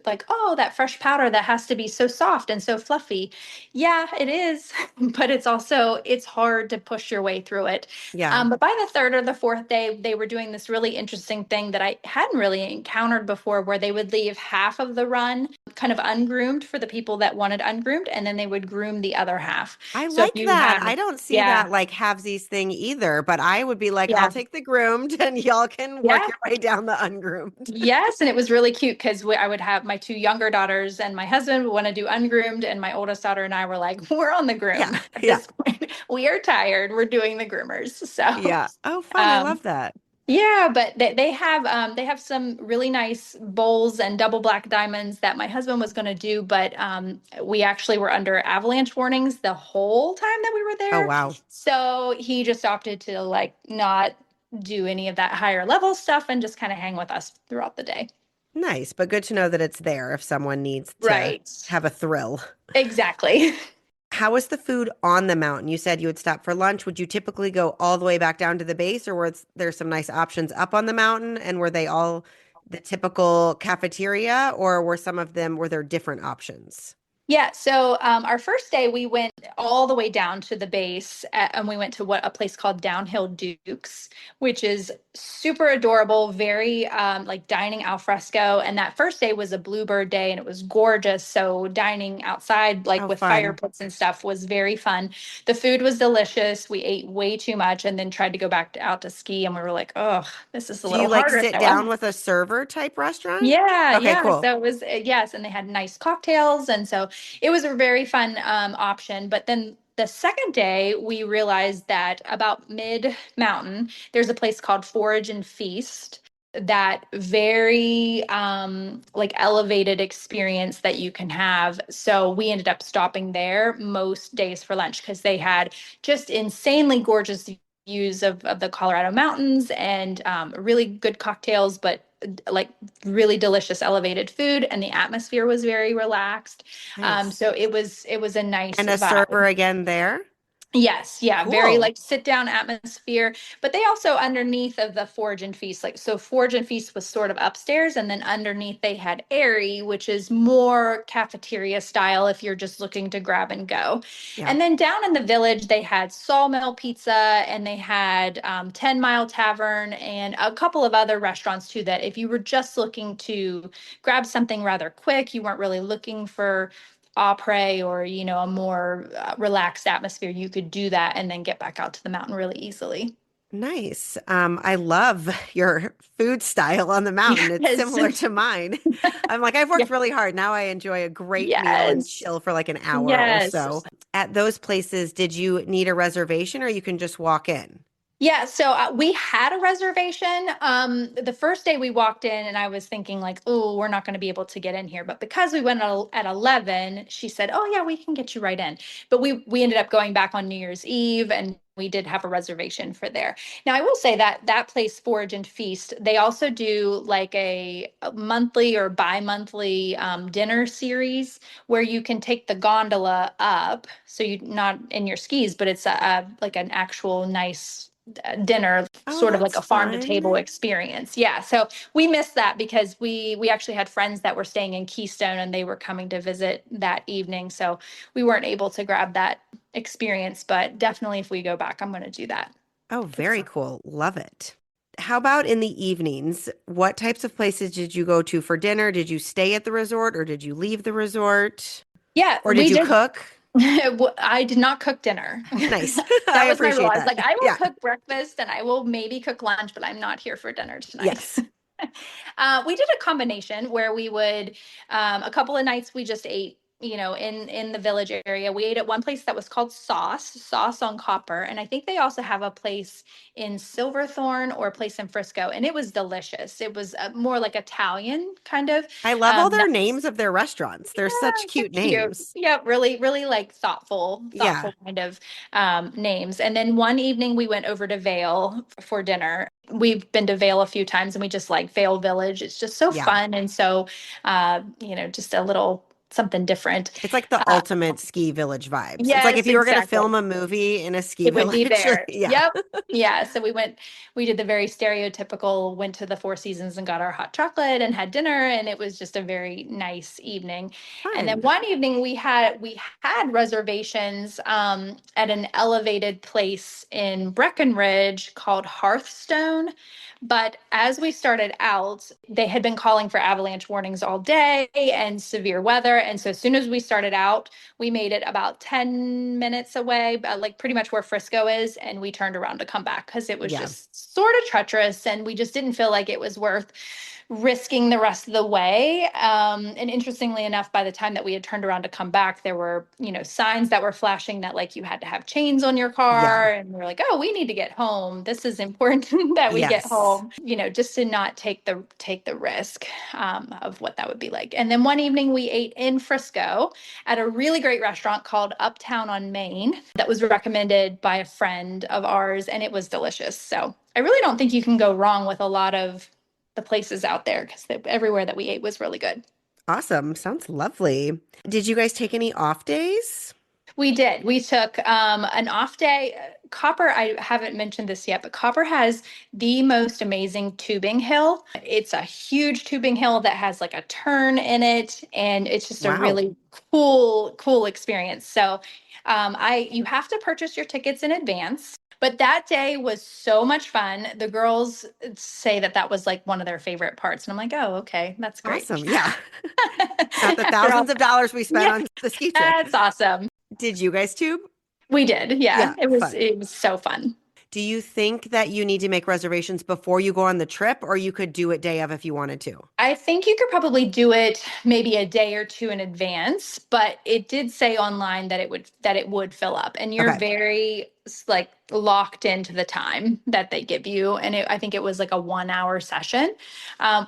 like, oh, that fresh powder that has to be so soft and so fluffy. Yeah, it is, but it's also it's hard to push your way through it. Yeah. But by the third or the fourth day, they were doing this really interesting thing that I hadn't really encountered before, where they would leave half of the run kind of ungroomed for the people that wanted ungroomed, and then they would groom the other half. I So if like you that. have, I don't see yeah, that like halvesies thing either, but I would be like, I'll yeah, take the groomed and y'all can work yeah. your way down the ungroomed. Yes, and it was really cute because I would have my two younger daughters and my husband would want to do ungroomed, and my oldest daughter and I were like, we're on the Yeah. groom at Yeah. this point. We are tired. We're doing the groomers. So, Yeah. Oh, fun. I um, love that. yeah, but they have some really nice bowls and double black diamonds that my husband was going to do, but we actually were under avalanche warnings the whole time that we were Oh, there. wow. So he just opted to like not do any of that higher level stuff and just kind of hang with us throughout the day. Nice, but good to know that it's there if someone needs to Right. have a thrill. Exactly. How was the food on the mountain? You said you would stop for lunch. Would you typically go all the way back down to the base, or was there some nice options up on the mountain? And were they all the typical cafeteria, or were some of them, were there different options? Yeah, so our first day we went all the way down to the base and we went to what a place called Downhill Dukes, which is super adorable, very like dining al fresco. And that first day was a bluebird day and it was gorgeous. So dining outside, like Oh, with fire fun. pits and stuff, was very fun. The food was delicious. We ate way too much and then tried to go back out to ski and we were like, oh, this is a Do little you like harder sit than I down with a server type restaurant? yeah, Okay, yeah. cool. So it was, yes, and they had nice cocktails. And so it was a very fun option. But then the second day, we realized that about mid mountain, there's a place called Forage and Feast, that very like elevated experience that you can have. So we ended up stopping there most days for lunch because they had just insanely gorgeous views of the Colorado mountains and really good cocktails, but like really delicious elevated food, and the atmosphere was very relaxed. Nice. So it was a nice And a vibe. server again there? Yes, yeah, very Cool. like sit down atmosphere. But they also underneath of the Forge and Feast, like so Forge and Feast was sort of upstairs, and then underneath they had Airy, which is more cafeteria style if you're just looking to grab and go. Yeah. And then down in the village, they had Sawmill Pizza and they had 10 Mile Tavern and a couple of other restaurants too, that if you were just looking to grab something rather quick, you weren't really looking for après or a more relaxed atmosphere, you could do that and then get back out to the mountain really easily. Nice. I love your food style on the mountain. It's Yes. similar to mine. I'm like, I've Yeah. worked really hard. Now I enjoy a great meal and Yes. chill for like an hour or Yes. so. At those places, did you need a reservation or you can just walk in? Yeah, so we had a reservation. The first day we walked in, and I was thinking like, "Oh, we're not going to be able to get in here." But because we went at 11, she said, "Oh yeah, we can get you right in." But we ended up going back on New Year's Eve, and we did have a reservation for there. Now I will say that that place, Forage and Feast, they also do like a monthly or bi-monthly dinner series where you can take the gondola up, so you not in your skis, but it's a like an actual nice dinner, Oh, sort of like that's a farm to table fun. experience. Yeah, so we missed that because we actually had friends that were staying in Keystone and they were coming to visit that evening, so we weren't able to grab that experience, but definitely if we go back, I'm going to do that. Oh, very cool. Love it. How about in the evenings? What types of places did you go to for dinner? Did you stay at the resort or did you leave the resort? Yeah, Or did we you did. cook? I did not cook dinner. Nice. I That was my rule. appreciate I was that. like, I will Yeah. cook breakfast and I will maybe cook lunch, but I'm not here for dinner tonight. Yes. We did a combination where we would, a couple of nights we just ate, in the village area. We ate at one place that was called Sauce on Copper, and I think they also have a place in Silverthorne or a place in Frisco, and it was delicious. It was more like Italian kind of. I love all their That names of their restaurants. They're such so cute cute. names. Yeah, really, really like Yeah. thoughtful kind of names. And then one evening we went over to Vail for dinner. We've been to Vail a few times and we just like Vail Village. It's just so Yeah. fun. And so, just a little something different. It's like the Uh, ultimate ski village vibes. It's like if yes, you were going to exactly. film a movie in a ski It would be village. there. Yeah. Yep. Yeah. So we did the very stereotypical, went to the Four Seasons and got our hot chocolate and had dinner. And it was just a very nice evening. And then Fun. one evening we had reservations at an elevated place in Breckenridge called Hearthstone. But as we started out, they had been calling for avalanche warnings all day and severe weather. And so as soon as we started out, we made it about 10 minutes away, like pretty much where Frisco is, and we turned around to come back because it was Yeah. just sort of treacherous and we just didn't feel like it was worth risking the rest of the way. And interestingly enough, by the time that we had turned around to come back, there were, signs that were flashing that like you had to have chains on your Yeah. car. And we are like, oh, we need to get home. This is important that we get Yes. home, just to not take the risk of what that would be like. And then one evening we ate in Frisco at a really great restaurant called Uptown on Main that was recommended by a friend of ours, and it was delicious. So I really don't think you can go wrong with a lot of the places out there because everywhere that we ate was really good. Awesome. Sounds lovely. Did you guys take any off days? We did. We took an off day. Copper, I haven't mentioned this yet, but Copper has the most amazing tubing hill. It's a huge tubing hill that has like a turn in it, and it's just a Wow. really cool experience. So, you have to purchase your tickets in advance. But that day was so much fun. The girls say that that was like one of their favorite parts. And I'm like, oh, okay, that's great. Awesome. Yeah. Not the After all, thousands of dollars we spent yeah, on the ski trip. that's awesome. Did you guys tube? We did. Yeah. Yeah, It was fun. it was so fun. Do you think that you need to make reservations before you go on the trip, or you could do it day of if you wanted to? I think you could probably do it maybe a day or two in advance, but it did say online that it would fill up and you're Okay. very like locked into the time that they give you. And I think it was like a 1 hour session,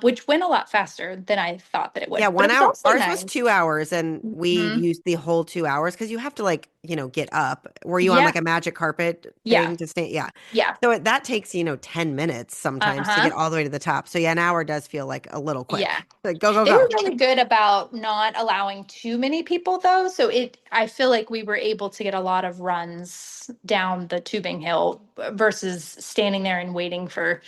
which went a lot faster than I thought that it would, Yeah, but one it was hour. also Ours was nice. 2 hours, and we Mhm. used the whole 2 hours because you have to like, get up. Were you on Yeah. like a magic carpet Yeah. thing to stay? Yeah. Yeah. So that takes, 10 minutes sometimes to get Uh-huh. all the way to the top. So yeah, an hour does feel like a little Yeah. quick. Like go, go, They were go. really good about not allowing too many people though. So I feel like we were able to get a lot of runs down the tubing hill versus standing there and waiting for,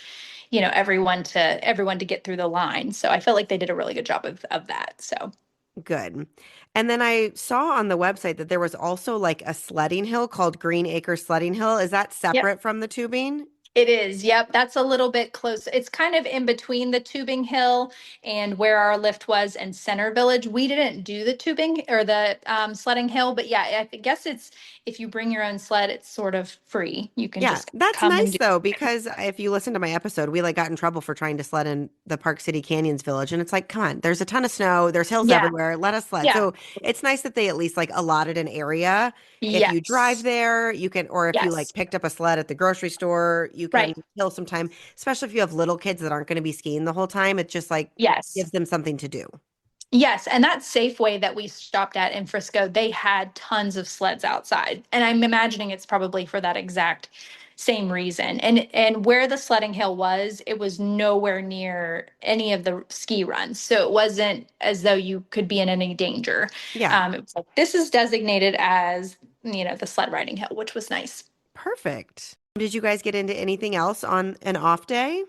everyone to get through the line. So I felt like they did a really good job of that. So Good. And then I saw on the website that there was also like a sledding hill called Green Acre Sledding Hill. Is that yep. separate from the tubing? It is. Yep. That's a little bit close. It's kind of in between the tubing hill and where our lift was and Center Village. We didn't do the tubing or the sledding hill, but yeah, I guess it's if you bring your own sled, it's sort of free. You can Yeah, just that's come and nice do. though, because if you listen to my episode, we like got in trouble for trying to sled in the Park City Canyons Village. And it's like, come on, there's a ton of snow, there's hills Yeah. everywhere. Let us sled. Yeah. So it's nice that they at least like allotted an area. If you drive Yes. there, you can, or if you like Yes. picked up a sled at the grocery store, you can Right. kill some time, especially if you have little kids that aren't going to be skiing the whole time. It just like Yes. gives them something to do. Yes, and that Safeway that we stopped at in Frisco, they had tons of sleds outside. And I'm imagining it's probably for that exact same reason. And where the sledding hill was, it was nowhere near any of the ski runs. So it wasn't as though you could be in any danger. Yeah, It was like this is designated as, the sled riding hill, which was nice. perfect. Did you guys get into anything else on an off day?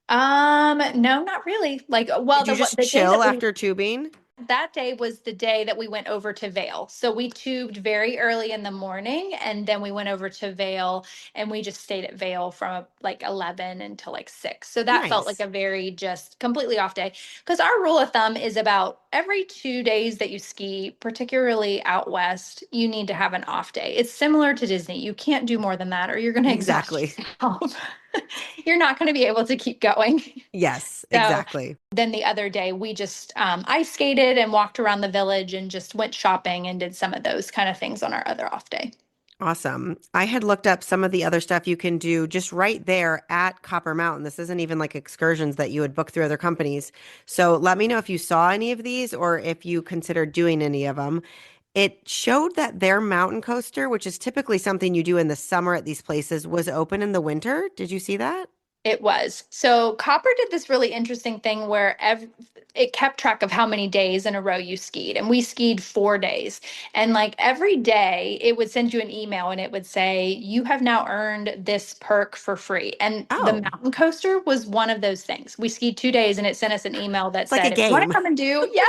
No, not really. Like, well, Did you the just the day chill that we after tubing? that day was the day that we went over to Vail. So we tubed very early in the morning and then we went over to Vail and we just stayed at Vail from like 11 until like 6. So that felt like Nice. a very just completely off day because our rule of thumb is about every 2 days that you ski, particularly out west, you need to have an off day. It's similar to Disney. You can't do more than that or you're going to exhaust Exactly. yourself. You're not going to be able to keep going. Yes, So exactly. then the other day, we just ice skated and walked around the village and just went shopping and did some of those kind of things on our other off day. Awesome. I had looked up some of the other stuff you can do just right there at Copper Mountain. This isn't even like excursions that you would book through other companies. So let me know if you saw any of these or if you considered doing any of them. It showed that their mountain coaster, which is typically something you do in the summer at these places, was open in the winter. Did you see that? It was. So Copper did this really interesting thing where it kept track of how many days in a row you skied. And we skied 4 days. And like every day, it would send you an email and it would say, you have now earned this perk for free. And the Oh, mountain coaster was one of those things. We skied 2 days and it sent us an email that it's like a said, if you want to game. come and do, yeah,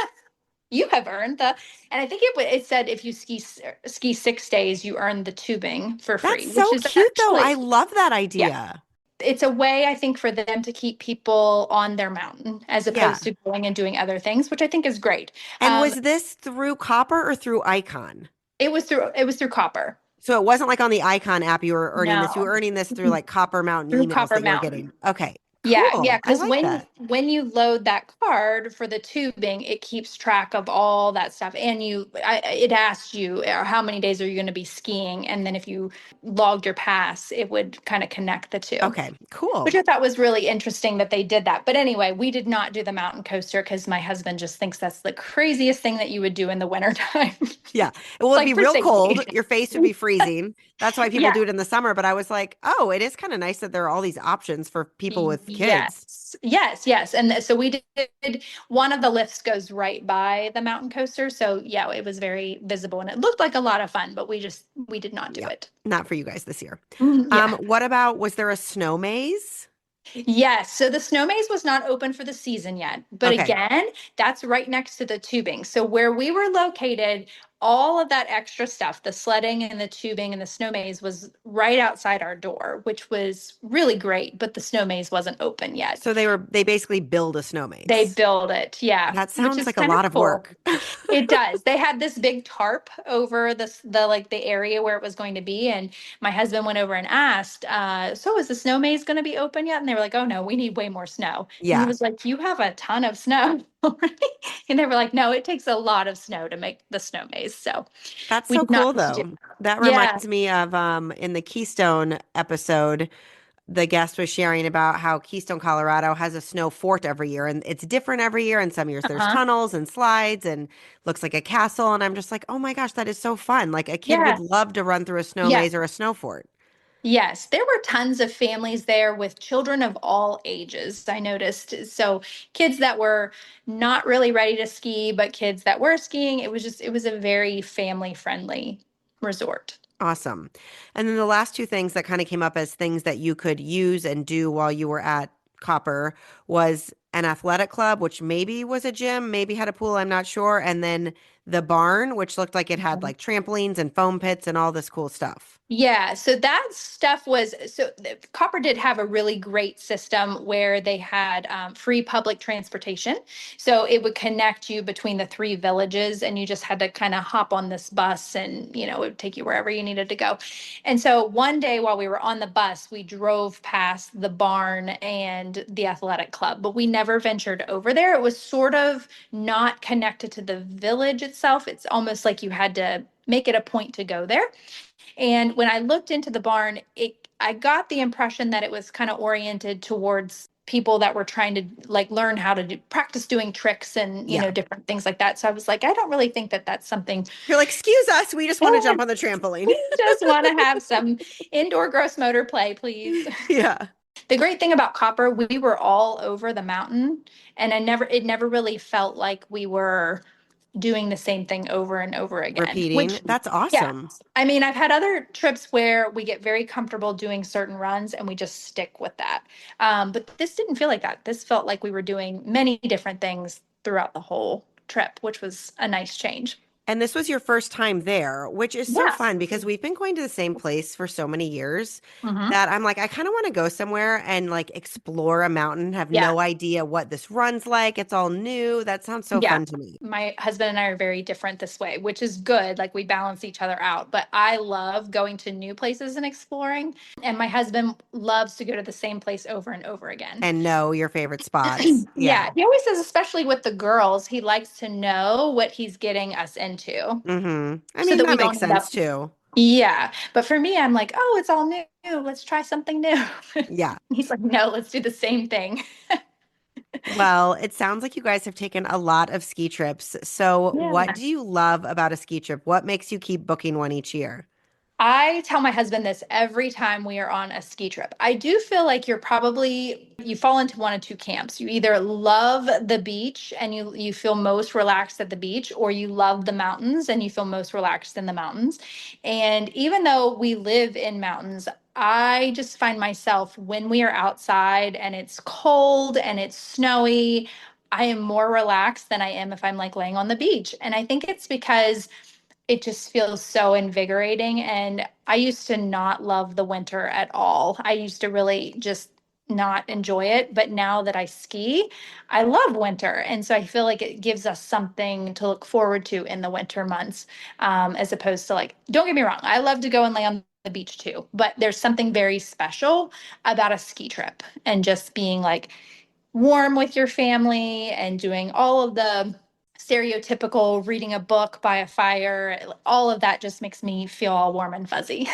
you have earned the, and I think it said if you ski 6 days, you earn the tubing for That's free, which so is cute, though. I actually, love that yeah, idea. it's a way I think for them to keep people on their mountain as Yeah. opposed to going and doing other things, which I think is great. And Um, was this through Copper or through Icon? it was through Copper. So it wasn't like on the Icon app you were earning this. You No, were earning this through like Copper Mountain through emails Copper that you were Mountain. getting. Okay, Yeah, yeah, cool. I because like that. when you load that card for the tubing, it keeps track of all that stuff, and it asks you how many days are you going to be skiing, and then if you logged your pass, it would kind of connect the two, Okay, which cool. I thought was really interesting that they did that. But anyway, we did not do the mountain coaster because my husband just thinks that's the craziest thing that you would do in the wintertime. Yeah. Well, it'd be Like for real safety. cold. Your face would be freezing. That's why people Yeah. do it in the summer. But I was like, oh, it is kind of nice that there are all these options for people with kids. Yes, yes, yes. And so we did one of the lifts goes right by the mountain coaster. So yeah, it was very visible and it looked like a lot of fun, but we did not do Yeah, it. not for you guys this year. Yeah. What about, was there a snow maze? Yes. So the snow maze was not open for the season yet. But Okay. again, that's right next to the tubing. So where we were located, all of that extra stuff, the sledding and the tubing and the snow maze was right outside our door, which was really great. But the snow maze wasn't open yet. So they basically build a snow They maze. build it. Yeah. That Which sounds is like a kind of lot of cool. work. It does. They had this big tarp over the like the area where it was going to be, and my husband went over and asked, "So is the snow maze going to be open yet?" And they were like, "Oh no, we need way more snow." And he Yeah, was like, "You have a ton of snow." And they were like, "No, it takes a lot of snow to make the snow maze." So that's we so did not cool get to do. though. That Yeah. reminds me of in the Keystone episode, the guest was sharing about how Keystone, Colorado has a snow fort every year and it's different every year. And some years there's Uh-huh. tunnels and slides and looks like a castle. And I'm just like, oh my gosh, that is so fun. Like a kid would Yeah. love to run through a snow Yeah. maze or a snow fort. Yes, there were tons of families there with children of all ages, I noticed. So kids that were not really ready to ski, but kids that were skiing. It was a very family friendly resort. Awesome. And then the last two things that kind of came up as things that you could use and do while you were at Copper was an athletic club, which maybe was a gym, maybe had a pool, I'm not sure. And then the barn, which looked like it had like trampolines and foam pits and all this cool stuff. Yeah, so that stuff was Copper did have a really great system where they had free public transportation. So it would connect you between the three villages, and you just had to kind of hop on this bus, and it would take you wherever you needed to go. And so one day while we were on the bus, we drove past the barn and the athletic club, but we never ventured over there. It was sort of not connected to the village itself. It's almost like you had to make it a point to go there. And when I looked into the barn, I got the impression that it was kind of oriented towards people that were trying to like learn how to practice doing tricks and Yeah. different things like that. So I was like, I don't really think that that's something. You're like, excuse us, we just want to jump on the trampoline. We just want to have some indoor gross motor play, please. Yeah. The great thing about Copper, we were all over the mountain, and it never really felt like we were doing the same thing over and over again, Repeating. which, That's yeah. awesome. I mean, I've had other trips where we get very comfortable doing certain runs and we just stick with that. But this didn't feel like that. This felt like we were doing many different things throughout the whole trip, which was a nice change. And this was your first time there, which is so Yeah. fun because we've been going to the same place for so many years Hmm. that I'm like, I kind of want to go somewhere and like explore a mountain, have Yeah. no idea what this run's like. It's all new. That sounds so Yeah. fun to me. My husband and I are very different this way, which is good. Like we balance each other out. But I love going to new places and exploring. And my husband loves to go to the same place over and over again. And know your favorite spots. Yeah. Yeah. He always says, especially with the girls, he likes to know what he's getting us into I so mean, that we that makes don't end sense up. too. Yeah. But for me, I'm like, oh, it's all new. Let's try something new. Yeah. He's like, no, let's do the same thing. Well, it sounds like you guys have taken a lot of ski trips. So, what Yeah. do you love about a ski trip? What makes you keep booking one each year? I tell my husband this every time we are on a ski trip. I do feel like you fall into one of two camps. You either love the beach and you feel most relaxed at the beach, or you love the mountains and you feel most relaxed in the mountains. And even though we live in mountains, I just find myself when we are outside and it's cold and it's snowy, I am more relaxed than I am if I'm like laying on the beach. And I think it's because it just feels so invigorating. And I used to not love the winter at all. I used to really just not enjoy it. But now that I ski, I love winter. And so I feel like it gives us something to look forward to in the winter months, as opposed to like, don't get me wrong, I love to go and lay on the beach too. But there's something very special about a ski trip and just being like, warm with your family and doing all of the stereotypical reading a book by a fire. All of that just makes me feel all warm and fuzzy.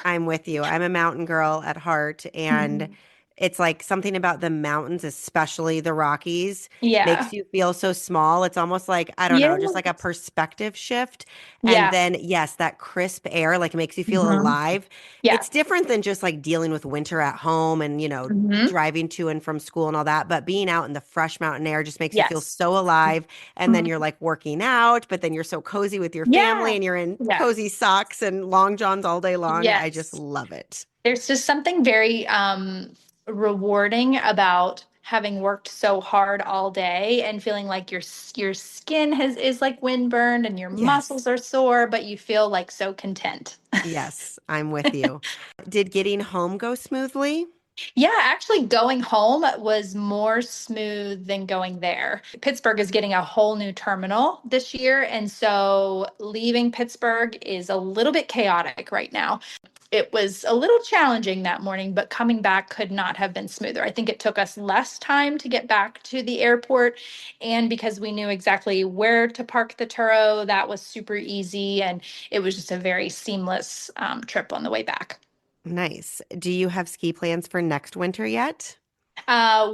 I'm with you. I'm a mountain girl at heart, and Mhm. it's like something about the mountains, especially the Rockies, Yeah. makes you feel so small. It's almost like, I don't Yeah. know, just like a perspective shift. And Yeah. then, yes, that crisp air like makes you feel Mhm. alive. Yeah. It's different than just like dealing with winter at home and, Mhm. driving to and from school and all that. But being out in the fresh mountain air just makes you feel Yes. so alive. And then Mhm. you're like working out, but then you're so cozy with your family Yeah. and you're in Yeah. cozy socks and long johns all day long. I just Yes. love it. There's just something very rewarding about having worked so hard all day and feeling like your skin has is like windburned and your Yes. muscles are sore, but you feel like so content. Yes, I'm with you. Did getting home go smoothly? Yeah, actually going home was more smooth than going there. Pittsburgh is getting a whole new terminal this year, and so leaving Pittsburgh is a little bit chaotic right now. It was a little challenging that morning, but coming back could not have been smoother. I think it took us less time to get back to the airport. And because we knew exactly where to park the Turo, that was super easy. And it was just a very seamless trip on the way back. Nice. Do you have ski plans for next winter yet?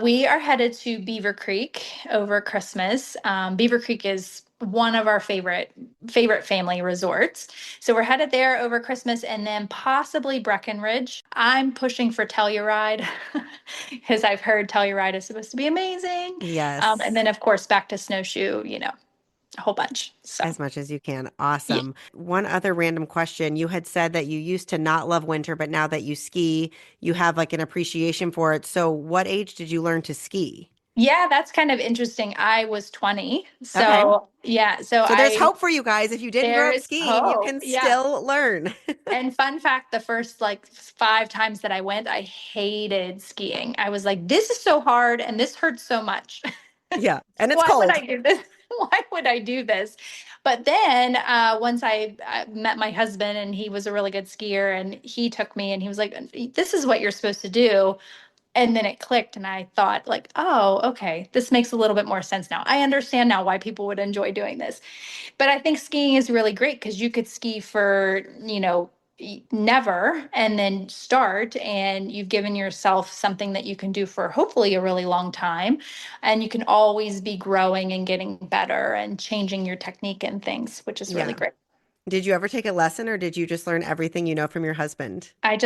We are headed to Beaver Creek over Christmas. Beaver Creek is one of our favorite family resorts. So we're headed there over Christmas and then possibly Breckenridge. I'm pushing for Telluride because I've heard Telluride is supposed to be amazing. And Yes, then of course back to Snowshoe, a whole bunch. So as much as you can. yeah. Awesome. One other random question. You had said that you used to not love winter, but now that you ski, you have like an appreciation for it. So, what age did you learn to ski? Yeah, that's kind of interesting. I was 20. Okay. So yeah, so So, there's I hope for you guys. If you didn't grow there up is skiing, you hope. can Yeah. still learn. And fun fact, the first like 5 times that I went, I hated skiing. I was like, this is so hard and this hurts so much. Yeah. And it's Why would cold. I do this? Why would I do this? But then once I met my husband and he was a really good skier and he took me and he was like, this is what you're supposed to do. And then it clicked and I thought like, oh, okay, this makes a little bit more sense now. I understand now why people would enjoy doing this. But I think skiing is really great because you could ski for, never and then start, and you've given yourself something that you can do for hopefully a really long time. And you can always be growing and getting better and changing your technique and things, which is really Yeah. great. Did you ever take a lesson or did you just learn everything you know from your husband? I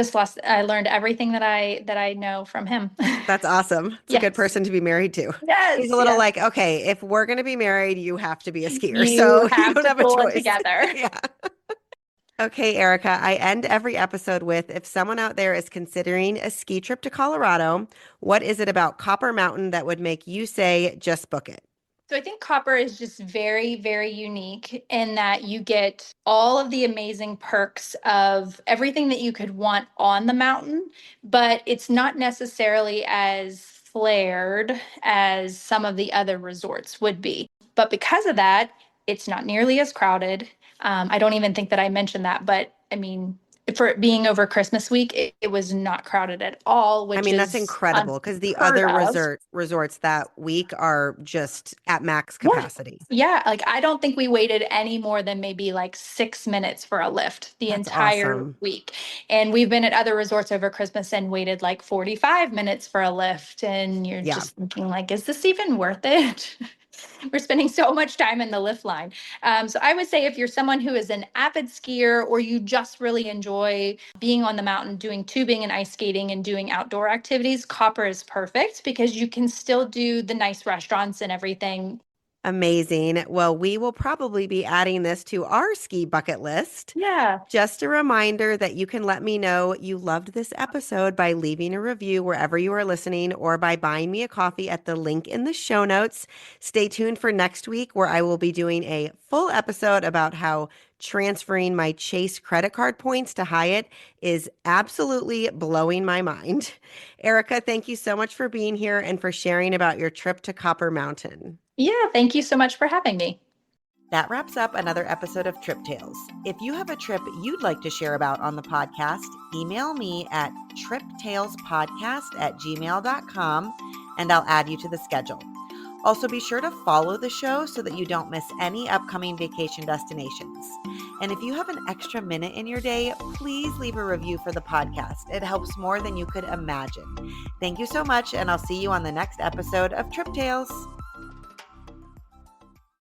learned everything that I know from him. That's awesome. It's a good Yes. person to be married to. He's a Yes. little Yes. like, okay, if we're going to be married, you have to be a skier. You So you have don't to have a pull it choice. together. Yeah. Okay, Erica, I end every episode with if someone out there is considering a ski trip to Colorado, what is it about Copper Mountain that would make you say, just book it? So I think copper is just very, very unique in that you get all of the amazing perks of everything that you could want on the mountain, but it's not necessarily as flared as some of the other resorts would be. But because of that, it's not nearly as crowded. I don't even think that I mentioned that, but I mean, for it being over Christmas week, it was not crowded at all, I which mean, that's is incredible because the unheard other of. resorts that week are just at max Yeah. capacity. Yeah. Like I don't think we waited any more than maybe like 6 minutes for a lift the That's entire awesome. week. And we've been at other resorts over Christmas and waited like 45 minutes for a lift. And you're Yeah. just thinking, like, is this even worth it? We're spending so much time in the lift line. So I would say if you're someone who is an avid skier or you just really enjoy being on the mountain, doing tubing and ice skating and doing outdoor activities, Copper is perfect because you can still do the nice restaurants and everything. Amazing. Well, we will probably be adding this to our ski bucket list. Yeah. Just a reminder that you can let me know you loved this episode by leaving a review wherever you are listening or by buying me a coffee at the link in the show notes. Stay tuned for next week where I will be doing a full episode about how transferring my Chase credit card points to Hyatt is absolutely blowing my mind. Erica, thank you so much for being here and for sharing about your trip to Copper Mountain. Yeah. Thank you so much for having me. That wraps up another episode of Trip Tales. If you have a trip you'd like to share about on the podcast, email me at triptalespodcast@gmail.com and I'll add you to the schedule. Also, be sure to follow the show so that you don't miss any upcoming vacation destinations. And if you have an extra minute in your day, please leave a review for the podcast. It helps more than you could imagine. Thank you so much, and I'll see you on the next episode of Trip Tales.